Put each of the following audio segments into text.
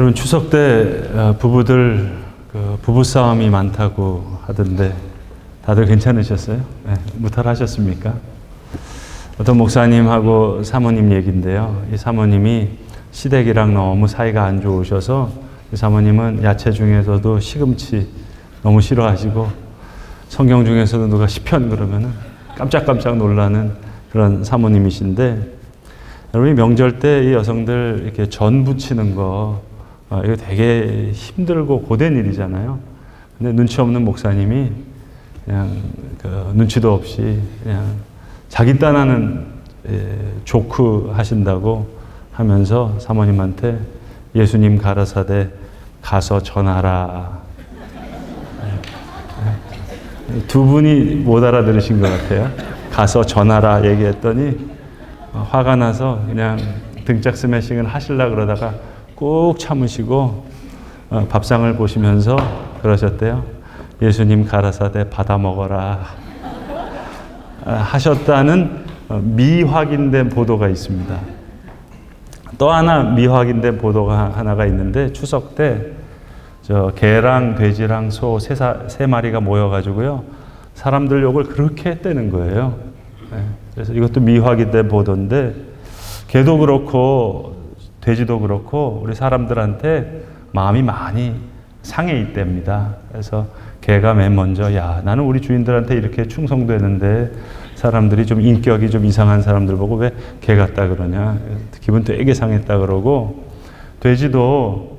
여러분 추석 때 부부들 부부싸움이 많다고 하던데 다들 괜찮으셨어요? 네, 무탈하셨습니까? 어떤 목사님하고 사모님 얘기인데요. 이 사모님이 시댁이랑 너무 사이가 안 좋으셔서 이 사모님은 야채 중에서도 시금치 너무 싫어하시고 성경 중에서도 누가 시편 그러면은 깜짝깜짝 놀라는 그런 사모님이신데, 여러분이 명절 때 이 여성들 이렇게 전 부치는 거 이거 되게 힘들고 고된 일이잖아요. 근데 눈치 없는 목사님이 그냥 눈치도 없이 그냥 자기 딴하는 조크 하신다고 하면서 사모님한테 예수님 가라사대 가서 전하라. 두 분이 못 알아들으신 것 같아요. 가서 전하라 얘기했더니 화가 나서 그냥 등짝 스매싱을 하시려고 그러다가 꾹 참으시고 밥상을 보시면서 그러셨대요. 예수님 가라사대 받아 먹어라 하셨다는 미확인된 보도가 있습니다. 또 하나 미확인된 보도가 하나가 있는데, 추석 때 개랑 돼지랑 소 세 마리가 모여가지고요 사람들 욕을 그렇게 했다는 거예요. 그래서 이것도 미확인된 보도인데, 개도 그렇고 돼지도 그렇고 우리 사람들한테 마음이 많이 상해 있답니다. 그래서 개가 맨 먼저 야 나는 우리 주인들한테 이렇게 충성되는데 사람들이 좀 인격이 좀 이상한 사람들 보고 왜 개 같다 그러냐, 기분 되게 상했다 그러고, 돼지도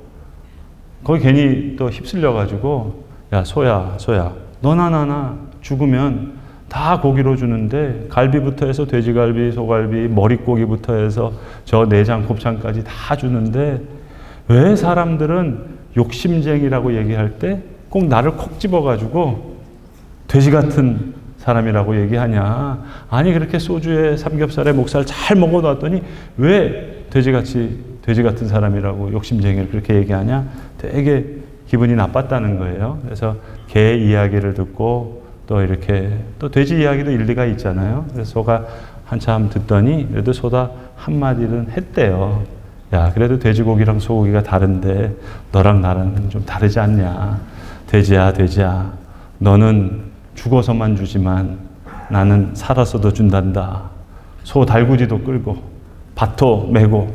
거기 괜히 또 휩쓸려 가지고 야 소야 너나 나나 죽으면 다 고기로 주는데 갈비부터 해서 돼지갈비, 소갈비, 머릿고기부터 해서 저 내장, 곱창까지 다 주는데 왜 사람들은 욕심쟁이라고 얘기할 때 꼭 나를 콕 집어가지고 돼지 같은 사람이라고 얘기하냐. 아니 그렇게 소주에 삼겹살에 목살 잘 먹어놨더니 왜 돼지 같은 사람이라고 욕심쟁이를 그렇게 얘기하냐. 되게 기분이 나빴다는 거예요. 그래서 개 이야기를 듣고 또 이렇게 또 돼지 이야기도 일리가 있잖아요. 그래서 소가 한참 듣더니 그래도 소다 한마디는 했대요. 야 그래도 돼지고기랑 소고기가 다른데 너랑 나랑 좀 다르지 않냐. 돼지야 너는 죽어서만 주지만 나는 살아서도 준단다. 소 달구지도 끌고 밭도 메고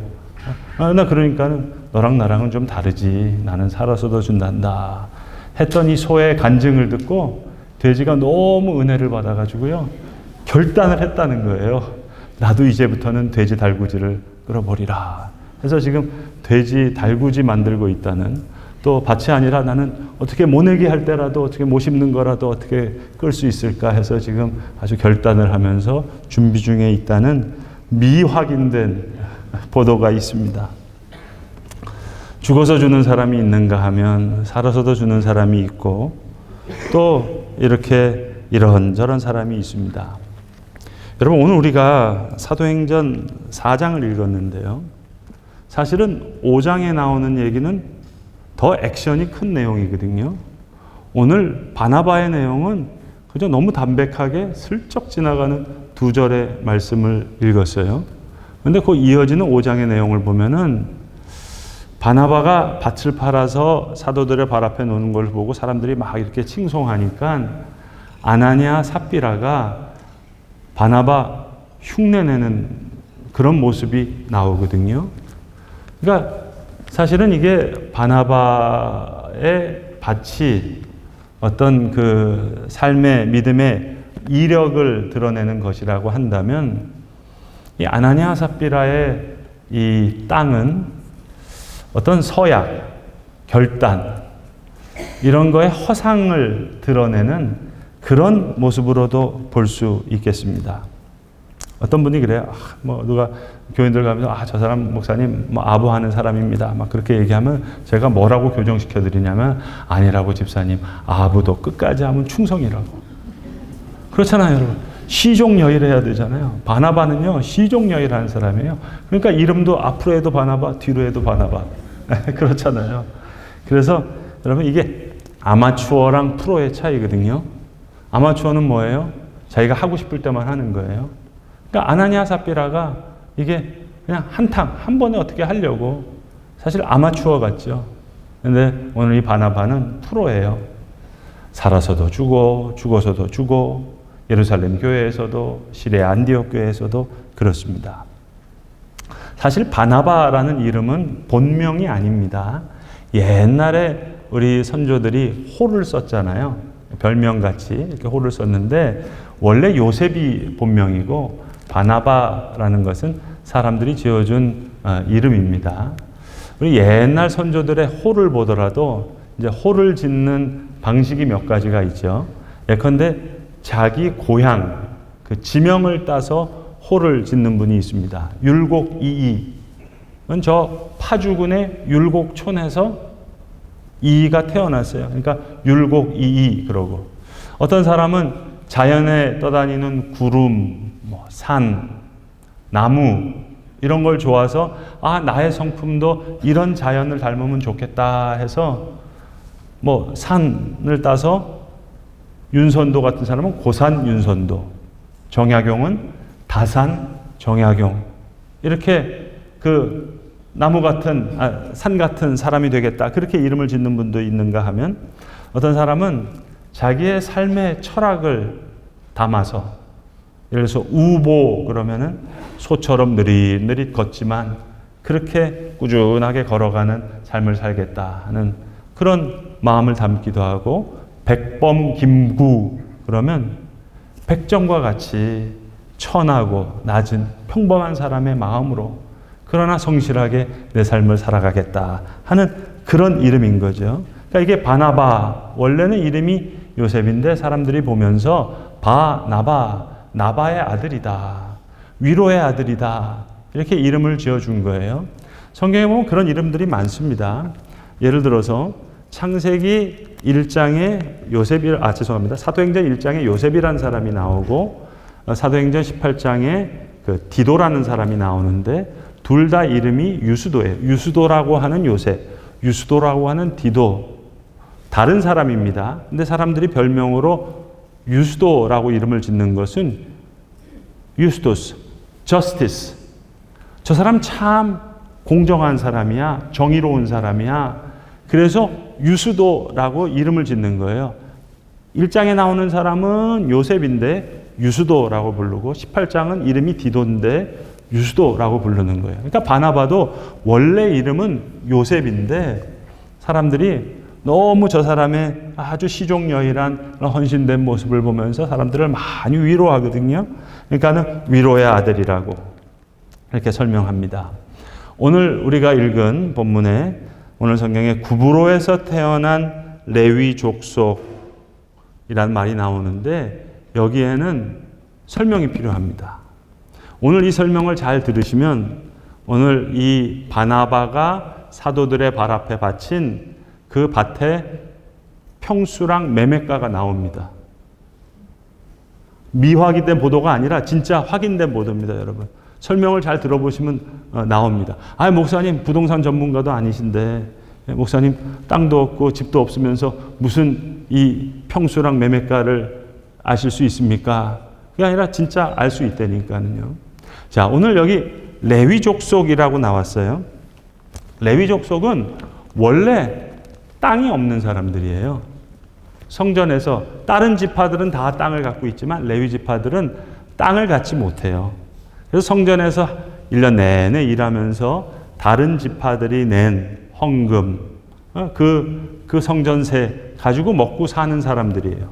나 그러니까는 너랑 나랑은 좀 다르지. 나는 살아서도 준단다 했더니 소의 간증을 듣고 돼지가 너무 은혜를 받아가지고요 결단을 했다는 거예요. 나도 이제부터는 돼지 달구지를 끌어버리라. 그래서 지금 돼지 달구지 만들고 있다는, 또 밭이 아니라 나는 어떻게 모내기 할 때라도 어떻게 못 심는 거라도 어떻게 끌 수 있을까 해서 지금 아주 결단을 하면서 준비 중에 있다는 미확인된 보도가 있습니다. 죽어서 주는 사람이 있는가 하면 살아서도 주는 사람이 있고 또 이렇게 이런저런 사람이 있습니다. 여러분 오늘 우리가 사도행전 4장을 읽었는데요. 사실은 5장에 나오는 얘기는 더 액션이 큰 내용이거든요. 오늘 바나바의 내용은 그저 너무 담백하게 슬쩍 지나가는 2절의 말씀을 읽었어요. 그런데 그 이어지는 5장의 내용을 보면은 바나바가 밭을 팔아서 사도들의 발 앞에 노는 걸 보고 사람들이 막 이렇게 칭송하니까 아나니아 삽비라가 바나바 흉내내는 그런 모습이 나오거든요. 그러니까 사실은 이게 바나바의 밭이 어떤 그 삶의 믿음의 이력을 드러내는 것이라고 한다면, 이 아나니아 삽비라의 이 땅은 어떤 서약, 결단 이런 거에 허상을 드러내는 그런 모습으로도 볼 수 있겠습니다. 어떤 분이 그래요. 누가 교인들 가면서 저 사람 목사님 아부하는 사람입니다. 막 그렇게 얘기하면 제가 뭐라고 교정시켜 드리냐면 아니라고 집사님, 아부도 끝까지 하면 충성이라고. 그렇잖아요, 여러분. 시종여일 해야 되잖아요. 바나바는요 시종여일 하는 사람이에요. 그러니까 이름도 앞으로 해도 바나바, 뒤로 해도 바나바. 그렇잖아요. 그래서 여러분 이게 아마추어랑 프로의 차이거든요. 아마추어는 뭐예요? 자기가 하고 싶을 때만 하는 거예요. 그러니까 아나니아 삽비라가 이게 그냥 한 번에 어떻게 하려고 사실 아마추어 같죠. 근데 오늘 이 바나바는 프로예요. 살아서도 주고 죽어서도 주고 예루살렘 교회에서도 시리아 안디옥 교회에서도 그렇습니다. 사실 바나바라는 이름은 본명이 아닙니다. 옛날에 우리 선조들이 호를 썼잖아요. 별명같이 이렇게 호를 썼는데 원래 요셉이 본명이고 바나바라는 것은 사람들이 지어준 이름입니다. 우리 옛날 선조들의 호를 보더라도 이제 호를 짓는 방식이 몇 가지가 있죠. 예컨대 자기 고향, 그 지명을 따서 호를 짓는 분이 있습니다. 율곡이이는 저 파주군의 율곡촌에서 이이가 태어났어요. 그러니까 율곡이이 그러고 어떤 사람은 자연에 떠다니는 구름, 산, 나무 이런 걸 좋아서 나의 성품도 이런 자연을 닮으면 좋겠다 해서 산을 따서 윤선도 같은 사람은 고산 윤선도, 정약용은 다산 정약용 이렇게 그 나무 같은 산 같은 사람이 되겠다 그렇게 이름을 짓는 분도 있는가 하면 어떤 사람은 자기의 삶의 철학을 담아서 예를 들어서 우보 그러면은 소처럼 느릿느릿 걷지만 그렇게 꾸준하게 걸어가는 삶을 살겠다 하는 그런 마음을 담기도 하고 백범김구 그러면 백정과 같이 천하고 낮은 평범한 사람의 마음으로 그러나 성실하게 내 삶을 살아가겠다 하는 그런 이름인 거죠. 그러니까 이게 바나바 원래는 이름이 요셉인데 사람들이 보면서 바나바 나바의 아들이다. 위로의 아들이다. 이렇게 이름을 지어준 거예요. 성경에 보면 그런 이름들이 많습니다. 예를 들어서 창세기 1장에 사도행전 1장에 요셉이라는 사람이 나오고 사도행전 18장에 그 디도라는 사람이 나오는데 둘 다 이름이 유수도예요. 유수도라고 하는 요셉, 유수도라고 하는 디도. 다른 사람입니다. 근데 사람들이 별명으로 유수도라고 이름을 짓는 것은 유스토스, 저스티스. 저 사람 참 공정한 사람이야, 정의로운 사람이야. 그래서 유수도라고 이름을 짓는 거예요. 1장에 나오는 사람은 요셉인데 유수도라고 부르고 18장은 이름이 디도인데 유수도라고 부르는 거예요. 그러니까 바나바도 원래 이름은 요셉인데 사람들이 너무 저 사람의 아주 시종여일한 헌신된 모습을 보면서 사람들을 많이 위로하거든요. 그러니까는 위로의 아들이라고 이렇게 설명합니다. 오늘 우리가 읽은 본문에 오늘 성경에 구브로에서 태어난 레위 족속이라는 말이 나오는데 여기에는 설명이 필요합니다. 오늘 이 설명을 잘 들으시면 오늘 이 바나바가 사도들의 발 앞에 바친 그 밭에 평수랑 매매가가 나옵니다. 미확인된 보도가 아니라 진짜 확인된 보도입니다, 여러분. 설명을 잘 들어보시면 나옵니다. 목사님 부동산 전문가도 아니신데 목사님 땅도 없고 집도 없으면서 무슨 이 평수랑 매매가를 아실 수 있습니까? 그게 아니라 진짜 알 수 있다니까요. 자, 오늘 여기 레위 족속이라고 나왔어요. 레위 족속은 원래 땅이 없는 사람들이에요. 성전에서 다른 지파들은 다 땅을 갖고 있지만 레위 지파들은 땅을 갖지 못해요. 그래서 성전에서 1년 내내 일하면서 다른 지파들이 낸 헌금, 그 성전세 가지고 먹고 사는 사람들이에요.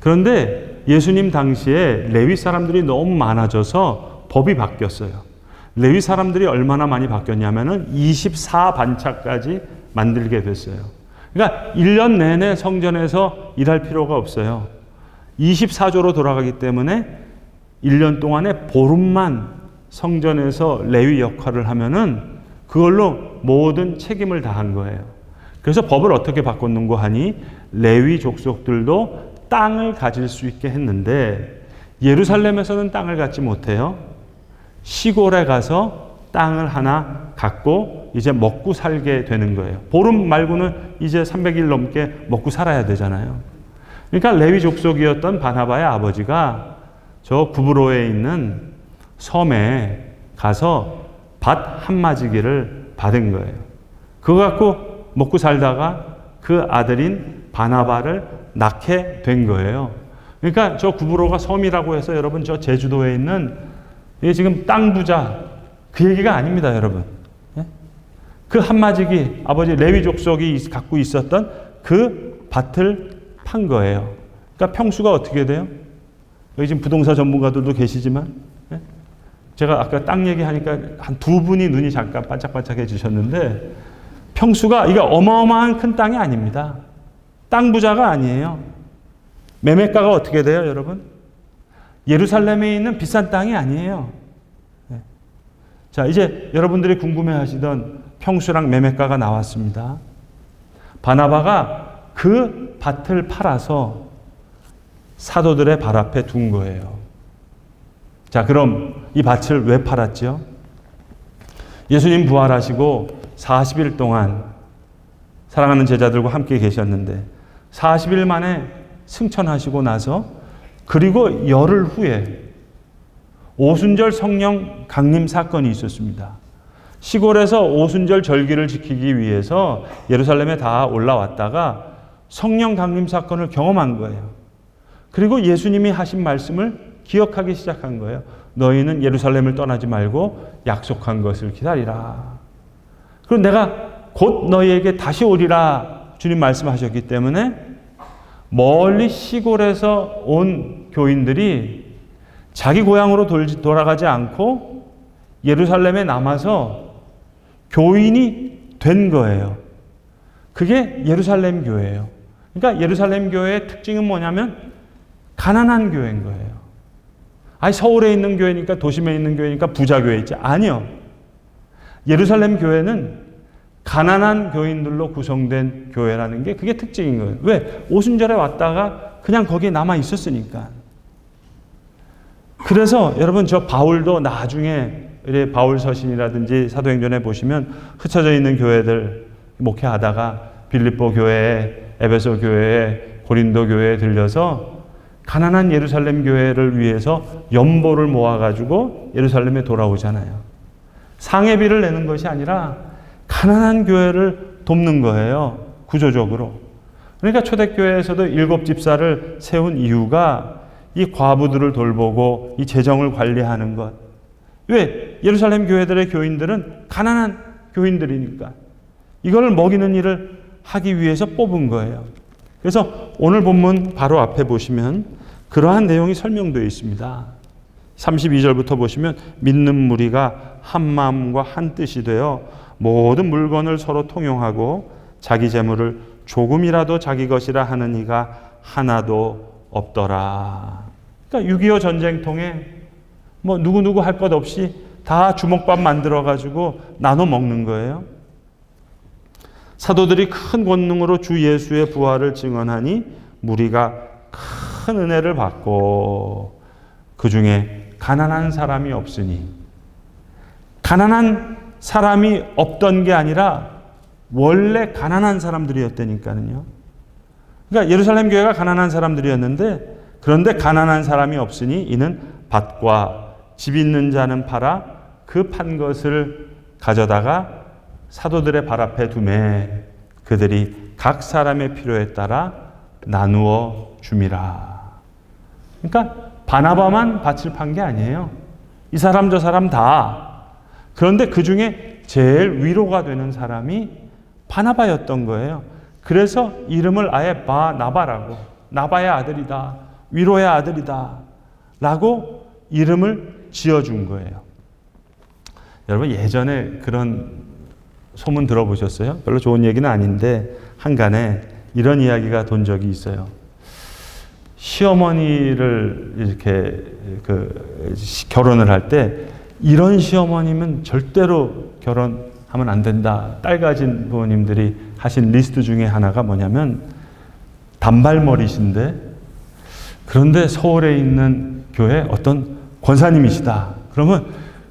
그런데 예수님 당시에 레위 사람들이 너무 많아져서 법이 바뀌었어요. 레위 사람들이 얼마나 많이 바뀌었냐면은 24반차까지 만들게 됐어요. 그러니까 1년 내내 성전에서 일할 필요가 없어요. 24조로 돌아가기 때문에 1년 동안에 보름만 성전에서 레위 역할을 하면은 그걸로 모든 책임을 다한 거예요. 그래서 법을 어떻게 바꿨는고 하니 레위 족속들도 땅을 가질 수 있게 했는데 예루살렘에서는 땅을 갖지 못해요. 시골에 가서 땅을 하나 갖고 이제 먹고 살게 되는 거예요. 보름 말고는 이제 300일 넘게 먹고 살아야 되잖아요. 그러니까 레위 족속이었던 바나바의 아버지가 저 구브로에 있는 섬에 가서 밭 한마지기를 받은 거예요. 그거 갖고 먹고 살다가 그 아들인 바나바를 낳게 된 거예요. 그러니까 저 구브로가 섬이라고 해서 여러분 저 제주도에 있는 지금 땅 부자 그 얘기가 아닙니다, 여러분. 그 한마지기 아버지 레위 족속이 갖고 있었던 그 밭을 판 거예요. 그러니까 평수가 어떻게 돼요? 여기 지금 부동산 전문가들도 계시지만 제가 아까 땅 얘기하니까 한 두 분이 눈이 잠깐 반짝반짝해지셨는데 평수가 이게 어마어마한 큰 땅이 아닙니다. 땅 부자가 아니에요. 매매가가 어떻게 돼요, 여러분? 예루살렘에 있는 비싼 땅이 아니에요. 자, 이제 여러분들이 궁금해하시던 평수랑 매매가가 나왔습니다. 바나바가 그 밭을 팔아서 사도들의 발 앞에 둔 거예요. 자, 그럼 이 밭을 왜 팔았죠? 예수님 부활하시고 40일 동안 사랑하는 제자들과 함께 계셨는데 40일 만에 승천하시고 나서 그리고 열흘 후에 오순절 성령 강림 사건이 있었습니다. 시골에서 오순절 절기를 지키기 위해서 예루살렘에 다 올라왔다가 성령 강림 사건을 경험한 거예요. 그리고 예수님이 하신 말씀을 기억하기 시작한 거예요. 너희는 예루살렘을 떠나지 말고 약속한 것을 기다리라. 그리고 내가 곧 너희에게 다시 오리라 주님 말씀하셨기 때문에 멀리 시골에서 온 교인들이 자기 고향으로 돌아가지 않고 예루살렘에 남아서 교인이 된 거예요. 그게 예루살렘 교회예요. 그러니까 예루살렘 교회의 특징은 뭐냐면 가난한 교회인 거예요. 아니 서울에 있는 교회니까 도심에 있는 교회니까 부자 교회 있지. 아니요. 예루살렘 교회는 가난한 교인들로 구성된 교회라는 게 그게 특징인 거예요. 왜? 오순절에 왔다가 그냥 거기에 남아 있었으니까. 그래서 여러분 저 바울도 나중에 바울 서신이라든지 사도행전에 보시면 흩어져 있는 교회들 목회하다가 빌립보 교회에 에베소 교회에 고린도 교회에 들려서 가난한 예루살렘 교회를 위해서 연보를 모아가지고 예루살렘에 돌아오잖아요. 상해비를 내는 것이 아니라 가난한 교회를 돕는 거예요. 구조적으로. 그러니까 초대교회에서도 7집사를 세운 이유가 이 과부들을 돌보고 이 재정을 관리하는 것. 왜? 예루살렘 교회들의 교인들은 가난한 교인들이니까. 이걸 먹이는 일을 하기 위해서 뽑은 거예요. 그래서 오늘 본문 바로 앞에 보시면 그러한 내용이 설명되어 있습니다. 32절부터 보시면 믿는 무리가 한 마음과 한 뜻이 되어 모든 물건을 서로 통용하고 자기 재물을 조금이라도 자기 것이라 하는 이가 하나도 없더라. 그러니까 6.25 전쟁통에 뭐 누구누구 할 것 없이 다 주먹밥 만들어가지고 나눠 먹는 거예요. 사도들이 큰 권능으로 주 예수의 부활을 증언하니 무리가 큰 은혜를 받고 그 중에 가난한 사람이 없으니, 가난한 사람이 없던 게 아니라 원래 가난한 사람들이었다니까요. 그러니까 예루살렘 교회가 가난한 사람들이었는데 그런데 가난한 사람이 없으니 이는 밭과 집 있는 자는 팔아 그 판 것을 가져다가 사도들의 발 앞에 두매 그들이 각 사람의 필요에 따라 나누어 줌이라. 그러니까 바나바만 밭을 판 게 아니에요. 이 사람 저 사람 다. 그런데 그 중에 제일 위로가 되는 사람이 바나바였던 거예요. 그래서 이름을 아예 바나바라고, 나바의 아들이다, 위로의 아들이다 라고 이름을 지어준 거예요. 여러분 예전에 그런 소문 들어보셨어요? 별로 좋은 얘기는 아닌데 한간에 이런 이야기가 돈 적이 있어요. 시어머니를 이렇게 결혼을 할 때 이런 시어머님은 절대로 결혼하면 안 된다. 딸 가진 부모님들이 하신 리스트 중에 하나가 뭐냐면 단발머리신데 그런데 서울에 있는 교회 어떤 권사님이시다. 그러면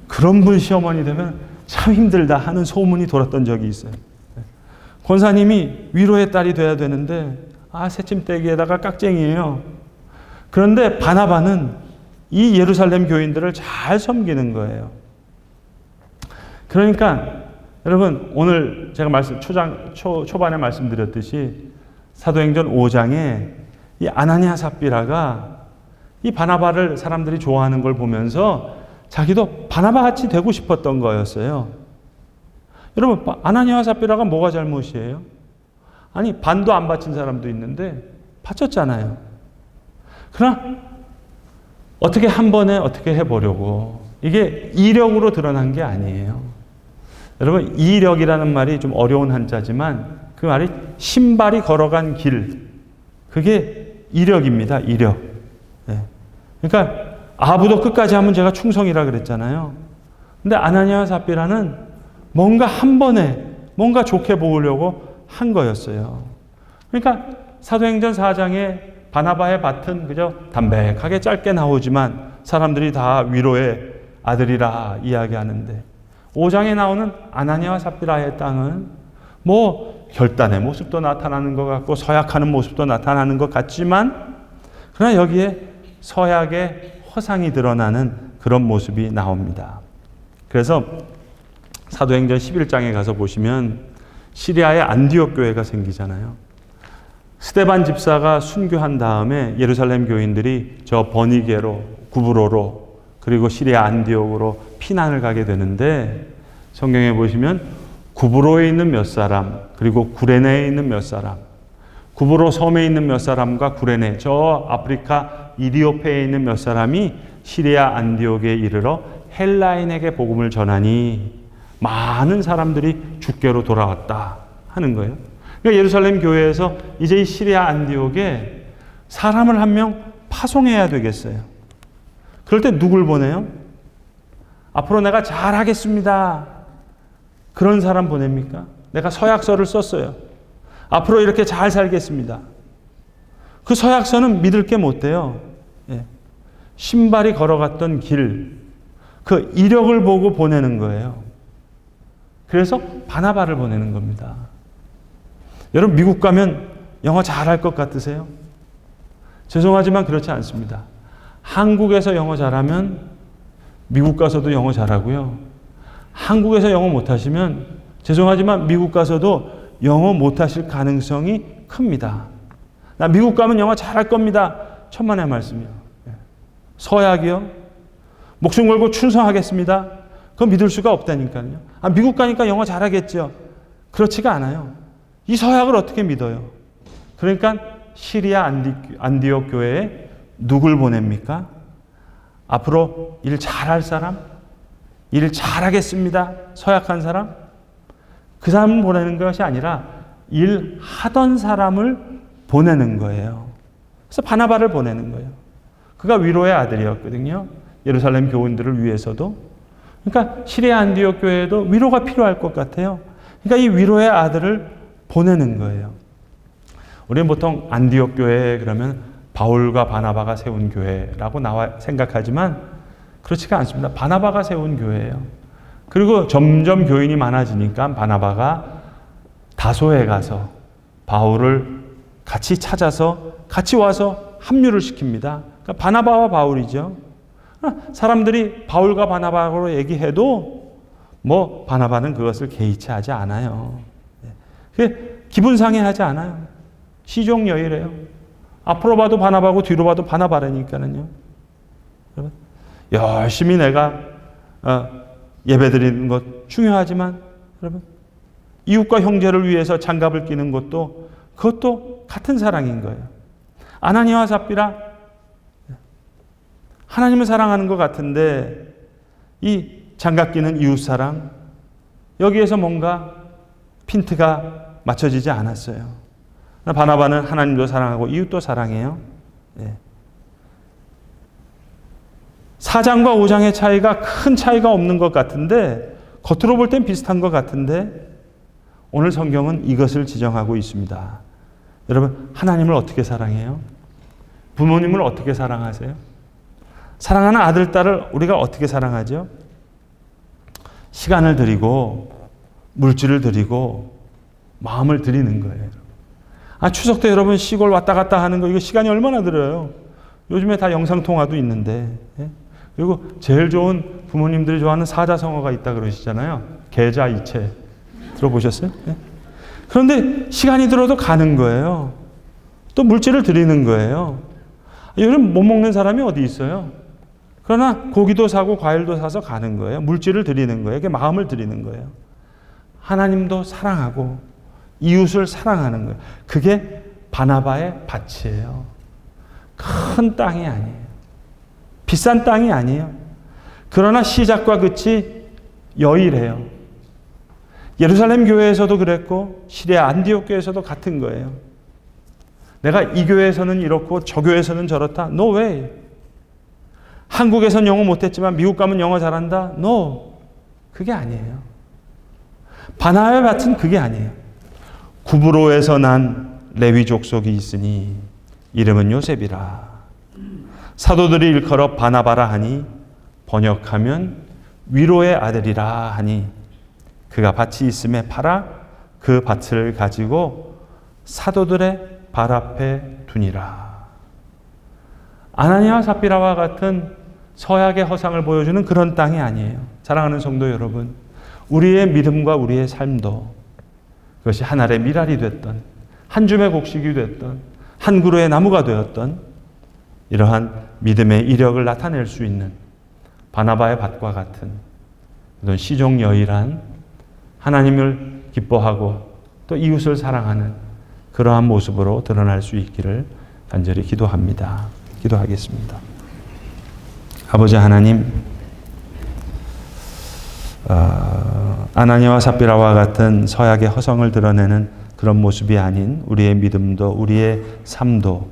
그런 분 시어머니 되면 참 힘들다 하는 소문이 돌았던 적이 있어요. 권사님이 위로의 딸이 돼야 되는데 새침대기에다가 깍쟁이에요. 그런데 바나바는 이 예루살렘 교인들을 잘 섬기는 거예요. 그러니까 여러분 오늘 제가 초반에 말씀드렸듯이 사도행전 5장에 이 아나니아 삽비라가 이 바나바를 사람들이 좋아하는 걸 보면서 자기도 바나바 같이 되고 싶었던 거였어요. 여러분 아나니아와 삽비라가 뭐가 잘못이에요? 아니 반도 안 바친 사람도 있는데 바쳤잖아요. 그러나 어떻게 한 번에 어떻게 해보려고, 이게 이력으로 드러난 게 아니에요. 여러분 이력이라는 말이 좀 어려운 한자지만 그 말이 신발이 걸어간 길, 그게 이력입니다. 이력. 네. 그러니까 아부도 끝까지 하면 제가 충성이라 그랬잖아요. 근데 아나니아와 삽비라는 뭔가 한 번에 뭔가 좋게 보이려고 한 거였어요. 그러니까 사도행전 4장에 바나바의 밭은 그저 담백하게 짧게 나오지만 사람들이 다 위로의 아들이라 이야기하는데, 5장에 나오는 아나니아와 삽비라의 땅은 뭐 결단의 모습도 나타나는 것 같고 서약하는 모습도 나타나는 것 같지만, 그러나 여기에 서약의 허상이 드러나는 그런 모습이 나옵니다. 그래서 사도행전 11장에 가서 보시면 시리아의 안디옥 교회가 생기잖아요. 스데반 집사가 순교한 다음에 예루살렘 교인들이 저 버니게로, 구브로로, 그리고 시리아 안디옥으로 피난을 가게 되는데, 성경에 보시면 구브로에 있는 몇 사람, 그리고 구레네에 있는 몇 사람, 구브로 섬에 있는 몇 사람과 구레네, 저 아프리카 이디오페에 있는 몇 사람이 시리아 안디옥에 이르러 헬라인에게 복음을 전하니 많은 사람들이 주께로 돌아왔다 하는 거예요. 그러니까 예루살렘 교회에서 이제 이 시리아 안디옥에 사람을 한 명 파송해야 되겠어요. 그럴 때 누굴 보내요? 앞으로 내가 잘하겠습니다. 그런 사람 보냅니까? 내가 서약서를 썼어요. 앞으로 이렇게 잘 살겠습니다. 그 서약서는 믿을 게 못 돼요. 예. 신발이 걸어갔던 길, 그 이력을 보고 보내는 거예요. 그래서 바나바를 보내는 겁니다. 여러분 미국 가면 영어 잘할 것 같으세요? 죄송하지만 그렇지 않습니다. 한국에서 영어 잘하면 미국 가서도 영어 잘하고요. 한국에서 영어 못하시면 죄송하지만 미국 가서도 영어 못하실 가능성이 큽니다. 나 미국 가면 영어 잘할 겁니다. 천만의 말씀이요. 서약이요? 목숨 걸고 충성하겠습니다. 그건 믿을 수가 없다니까요. 미국 가니까 영어 잘하겠죠. 그렇지가 않아요. 이 서약을 어떻게 믿어요? 그러니까 시리아 안디옥 교회에 누굴 보냅니까? 앞으로 일 잘할 사람? 일 잘하겠습니다. 서약한 사람? 그 사람을 보내는 것이 아니라 일 하던 사람을 보내는 거예요. 그래서 바나바를 보내는 거예요. 그가 위로의 아들이었거든요. 예루살렘 교인들을 위해서도. 그러니까 시리아 안디옥 교회에도 위로가 필요할 것 같아요. 그러니까 이 위로의 아들을 보내는 거예요. 우리는 보통 안디옥 교회 그러면 바울과 바나바가 세운 교회라고 생각하지만 그렇지가 않습니다. 바나바가 세운 교회예요. 그리고 점점 교인이 많아지니까 바나바가 다소에 가서 바울을 같이 찾아서 같이 와서 합류를 시킵니다. 그러니까 바나바와 바울이죠. 사람들이 바울과 바나바로 얘기해도 뭐 바나바는 그것을 개의치 하지 않아요. 기분 상해하지 않아요. 시종여일해요. 앞으로 봐도 바나바고 뒤로 봐도 바나바라니까는요. 여러분, 열심히 내가 예배드리는 것 중요하지만 여러분 이웃과 형제를 위해서 장갑을 끼는 것도 그것도 같은 사랑인 거예요. 아나니아와 삽비라 하나님을 사랑하는 것 같은데 이 장갑 끼는 이웃 사랑, 여기에서 뭔가 핀트가 맞춰지지 않았어요. 바나바는 하나님도 사랑하고 이웃도 사랑해요. 예. 4장과 5장의 차이가 큰 차이가 없는 것 같은데 겉으로 볼 땐 비슷한 것 같은데 오늘 성경은 이것을 지정하고 있습니다. 여러분 하나님을 어떻게 사랑해요? 부모님을 어떻게 사랑하세요? 사랑하는 아들, 딸을 우리가 어떻게 사랑하죠? 시간을 드리고 물질을 드리고 마음을 드리는 거예요. 추석 때 여러분 시골 왔다 갔다 하는 거 이거 시간이 얼마나 들어요? 요즘에 다 영상통화도 있는데. 예? 그리고 제일 좋은 부모님들이 좋아하는 사자성어가 있다 그러시잖아요. 계좌이체. 들어보셨어요? 네. 그런데 시간이 들어도 가는 거예요. 또 물질을 드리는 거예요. 요즘 못 먹는 사람이 어디 있어요? 그러나 고기도 사고 과일도 사서 가는 거예요. 물질을 드리는 거예요. 그게 마음을 드리는 거예요. 하나님도 사랑하고 이웃을 사랑하는 거예요. 그게 바나바의 밭이에요. 큰 땅이 아니에요. 비싼 땅이 아니에요. 그러나 시작과 끝이 여일해요. 예루살렘 교회에서도 그랬고 시리아 안디옥 교회에서도 같은 거예요. 내가 이 교회에서는 이렇고 저 교회에서는 저렇다. No way. 한국에선 영어 못했지만 미국 가면 영어 잘한다. No. 그게 아니에요. 바나바의 밭은 그게 아니에요. 구브로에서 난 레위 족속이 있으니 이름은 요셉이라. 사도들이 일컬어 바나바라 하니 번역하면 위로의 아들이라 하니 그가 밭이 있음에 팔아 그 밭을 가지고 사도들의 발 앞에 두니라. 아나니아와 삽비라와 같은 서약의 허상을 보여주는 그런 땅이 아니에요. 사랑하는 성도 여러분, 우리의 믿음과 우리의 삶도 그것이 한 알의 밀알이 됐던 한 줌의 곡식이 됐던 한 그루의 나무가 되었던 이러한 믿음의 이력을 나타낼 수 있는 바나바의 밭과 같은 그런 시종여일한 하나님을 기뻐하고 또 이웃을 사랑하는 그러한 모습으로 드러날 수 있기를 간절히 기도합니다. 기도하겠습니다. 아버지 하나님, 아나니아와 삽비라와 같은 서약의 허성을 드러내는 그런 모습이 아닌 우리의 믿음도 우리의 삶도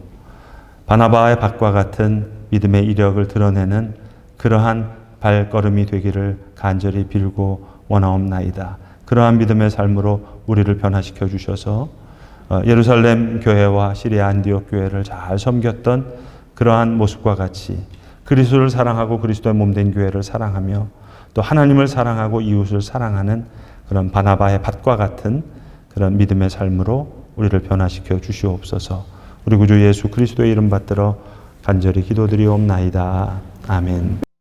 바나바의 밭과 같은 믿음의 이력을 드러내는 그러한 발걸음이 되기를 간절히 빌고 원하옵나이다. 그러한 믿음의 삶으로 우리를 변화시켜 주셔서 예루살렘 교회와 시리아 안디옥 교회를 잘 섬겼던 그러한 모습과 같이 그리스도를 사랑하고 그리스도의 몸된 교회를 사랑하며 또 하나님을 사랑하고 이웃을 사랑하는 그런 바나바의 밭과 같은 그런 믿음의 삶으로 우리를 변화시켜 주시옵소서. 우리 구주 예수 그리스도의 이름 받들어 간절히 기도드리옵나이다. 아멘.